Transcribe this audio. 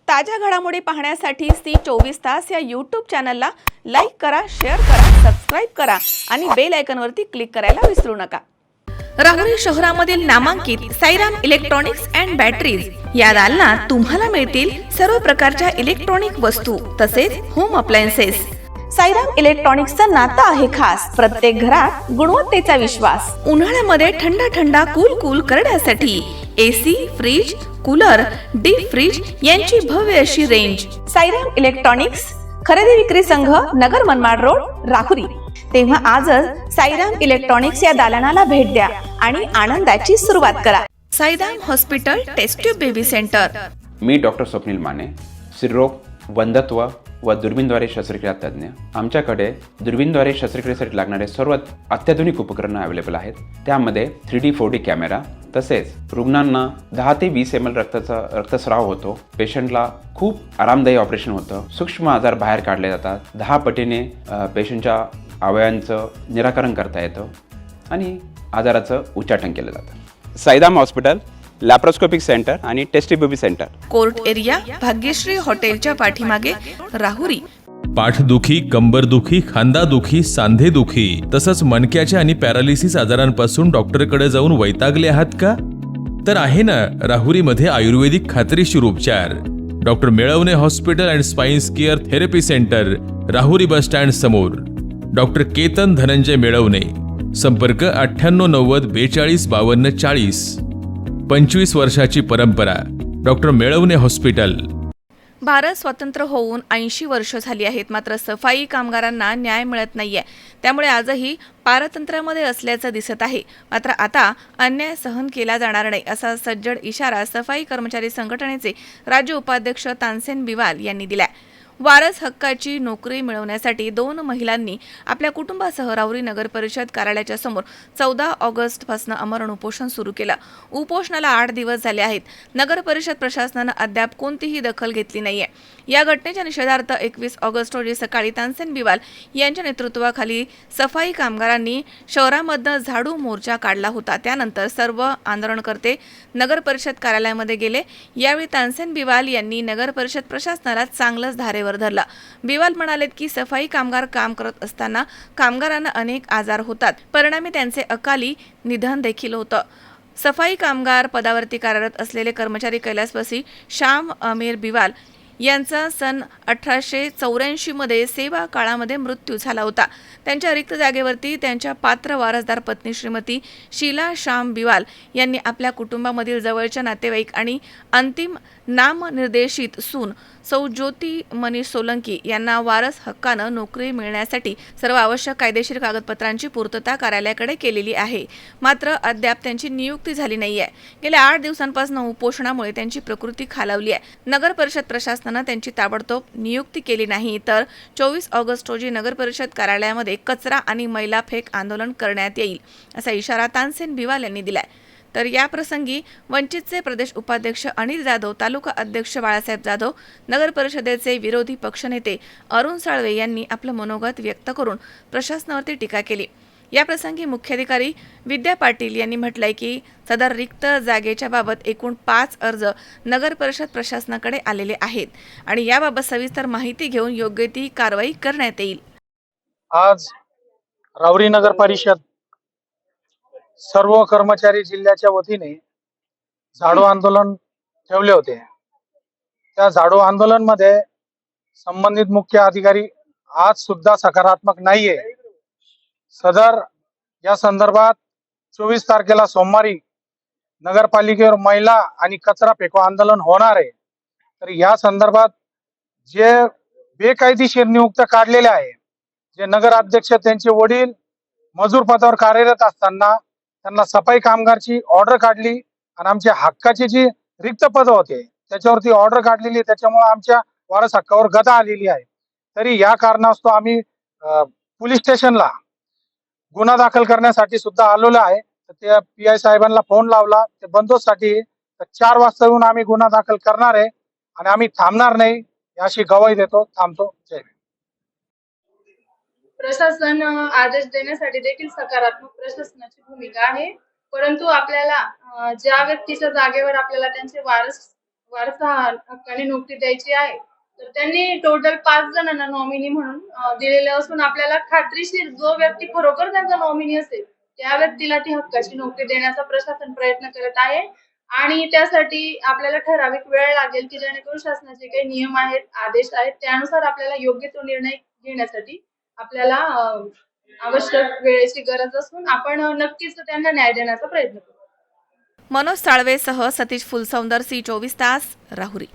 ताज्या घडामोडी पाहण्यासाठी सी24 तास या यूट्यूब चॅनलला लाईक करा, शेअर करा, सबस्क्राईब करा आणि बेल आयकॉनवरती क्लिक करायला विसरू नका। राहुरी शहरामधील नामांकित साईराम इलेक्ट्रॉनिक्स अँड बॅटरीज या दालनात तुम्हाला मिळतील सर्व प्रकारच्या इलेक्ट्रॉनिक वस्तू तसेच होम अप्लायन्सेस। साईराम इलेक्ट्रॉनिक्सचं नातं आहे खास, प्रत्येक घरात गुणवत्तेचा विश्वास। उन्हाळ्यामध्ये थंड कूल करण्यासाठी AC, fridge, cooler, deep freeze यांची भव्य अशी रेंज। साईराम इलेक्ट्रॉनिक्स खरेदी विक्री संघ, नगर मनमाड रोड, राहुरी। तेव्हा आजच साईराम इलेक्ट्रॉनिक्स या दालनाला भेट द्या आणि आनंदाची सुरुवात करा। Sairam hospital test tube baby centre. मी डॉक्टर स्वप्नील माने, स्त्रीरोग, वंध्यत्व व दुर्बीणद्वारे शस्त्रक्रिया तज्ञ। आमच्याकडे दुर्बीणद्वारे शस्त्रक्रियेसाठी लागणारे सर्व अत्याधुनिक उपकरणं अवेलेबल आहेत। त्यामध्ये 3D 4D कॅमेरा, तसेच रुग्णांना 10 ते 20 ml रक्तस्राव होतो। पेशंटला खूप आरामदायी ऑपरेशन होतं। सूक्ष्म आजार बाहेर काढले जातात। 10 पटीने पेशंटच्या अवयवांचं निराकरण करता येतं आणि आजाराचं उच्चाटन केलं जातं। साईराम हॉस्पिटल, लॅप्रोस्कोपिक सेंटर आणि test baby centre, court area, Bhagyashree हॉटेलच्या पाठीमागे, राहुरी। पाठदुखी, कंबरदुखी, खांदादुखी, सांधेदुखी तसंच मणक्याच्या आणि पॅरालिसिस आजारांपासून डॉक्टरकडे जाऊन वैतागले आहात का? तर आहे ना राहुरीमध्ये आयुर्वेदिक खात्रीशीर उपचार। Doctor Melavane hospital and spine care therapy centre, Rahuri bus stand समोर। डॉक्टर केतन धनंजय मेळवणे, संपर्क 9890 42 52 40। 25 वर्षाची परंपरा, डॉक्टर मेळवणे हॉस्पिटल। भारत स्वतंत्र होऊन 80 वर्ष झाली आहेत, मात्र सफाई कामगारांना न्याय मिळत नाहीये। त्यामुळे आजही पारतंत्र्यामध्ये असल्याचं दिसत आहे। मात्र आता अन्याय सहन केला जाणार नाही असा सज्जड इशारा सफाई कर्मचारी संघटनेचे राज्य उपाध्यक्ष तानसेन बिवाल यांनी दिलाय। वारस हक्काची नोकरी मिळवण्यासाठी 2 महिलांनी आपल्या कुटुंबासह राहुरी नगर परिषद कार्यालयाच्या समोर 14 ऑगस्ट पासून आमरण उपोषण सुरू केलं। उपोषणाला 8 दिवस झाले आहेत। नगर परिषद प्रशासनानं अद्याप कोणतीही दखल घेतली नाहीये। या घटनेच्या निषेधार्थ 21 ऑगस्ट रोजी सकाळी तानसेन बिवाल यांच्या नेतृत्वाखाली सफाई कामगारांनी शहरामधनं झाडू मोर्चा काढला होता। त्यानंतर सर्व आंदोलनकर्ते नगर परिषद कार्यालयामध्ये गेले। यावेळी तानसेन बिवाल यांनी नगर परिषद प्रशासनाला चांगलंच धारेवर धरला। बिवाल म्हणालेत की सफाई कामगार काम करत असताना कामगारांना अनेक आजार होतात, परिणामी त्यांचे अकाली निधन देखील होतं। सफाई कामगार पदावरती कार्यरत असलेले कर्मचारी कैलासवासी श्याम अमीर बिवाल यांचा सन 1884 मध्ये सेवा काळामध्ये मृत्यू झाला होता। त्यांच्या रिक्त जागेवरती त्यांच्या पात्र वारसदार पत्नी श्रीमती शीला श्याम बिवाल यांनी आपल्या कुटुंबामधील जवळच्या नातेवाईक आणि अंतिम नामनिर्देशित सून सौ ज्योती मनीष सोलंकी यांना वारस हक्कानं नोकरी मिळण्यासाठी सर्व आवश्यक कायदेशीर कागदपत्रांची पूर्तता कार्यालयाकडे केलेली आहे। मात्र अद्याप त्यांची नियुक्ती झाली नाहीये। गेल्या 8 दिवसांपासून उपोषणामुळे त्यांची प्रकृती खालावली आहे। नगर परिषद प्रशासनानं त्यांची ताबडतोब नियुक्ती केली नाही तर 24 ऑगस्ट रोजी नगर परिषद कार्यालयामध्ये कचरा आणि मैला फेक आंदोलन करण्यात येईल असा इशारा तानसेन बिवाल यांनी दिलाय। तर या प्रसंगी वंचितचे प्रदेश उपाध्यक्ष अनिल जाधव, तालुका अध्यक्ष बाळासाहेब जाधव, नगर परिषदेचे विरोधी पक्षनेते अरुण साळवे यांनी आपलं मनोगत व्यक्त करून प्रशासनावरती टीका केली। या प्रसंगी मुख्याधिकारी विद्या पाटील यांनी म्हटलंय की सदर रिक्त जागेच्या बाबत एकूण 5 अर्ज नगर परिषद प्रशासनाकडे आलेले आहेत आणि याबाबत सविस्तर माहिती घेऊन योग्य ती कारवाई करण्यात येईल। आज राहुरी नगर परिषद सर्व कर्मचारी जिल्ह्याच्या वतीने झाडू आंदोलन ठेवले होते। त्या झाडू आंदोलन मध्ये संबंधित मुख्य अधिकारी आज सुद्धा सकारात्मक नाहीये। सदर या संदर्भात 24 तारखेला सोमवारी नगरपालिकेवर महिला आणि कचरा फेको आंदोलन होणार आहे। तर या संदर्भात जे बेकायदेशीर नियुक्त काढलेले आहे, जे नगर अध्यक्ष त्यांचे वडील मजूर पदावर कार्यरत असताना त्यांना सफाई कामगारची ऑर्डर काढली आणि आमच्या हक्काची जी रिक्त पद होते त्याच्यावरती ऑर्डर काढलेली, त्याच्यामुळे आमच्या वारस हक्कावर गदा आलेली आहे। तरी या कारणास्तव आम्ही पोलीस स्टेशनला गुन्हा दाखल करण्यासाठी सुद्धा आलेलो आहे। तर त्या PI साहेबांना फोन लावला, ते बंदोबस्तासाठी 4 वाजता येऊन आम्ही गुन्हा दाखल करणार आहे आणि आम्ही थांबणार नाही अशी ग्वाही देतो। थांबतो। जय हिंद। प्रशासन आदेश देण्यासाठी देखील सकारात्मक प्रशासनाची भूमिका आहे, परंतु आपल्याला ज्या व्यक्तीच्या जागेवर आपल्याला त्यांचे वारस वारसा हक्काने नोकरी द्यायची आहे. तर त्यांनी टोटल 5 जणांना नॉमिनी म्हणून दिलेलं असून आपल्याला खात्रीशीर जो व्यक्ती खरोखर त्यांचा नॉमिनी असेल, त्या व्यक्तीला ती हक्काची नोकरी देण्याचा प्रशासन प्रयत्न करत आहे. आणि त्यासाठी आपल्याला ठराविक वेळ लागेल, की जेणेकरून शासनाचे काही नियम आहेत, आदेश आहेत, त्यानुसार आपल्याला योग्य तो निर्णय घेण्यासाठी आपल्याला आवश्यक वेळेची गरज असून आपण नक्कीच त्यांना न्याय देण्याचा प्रयत्न करू. मनोज साळवेसह सतीश फुलसौंदर, C24 तास, राहुरी.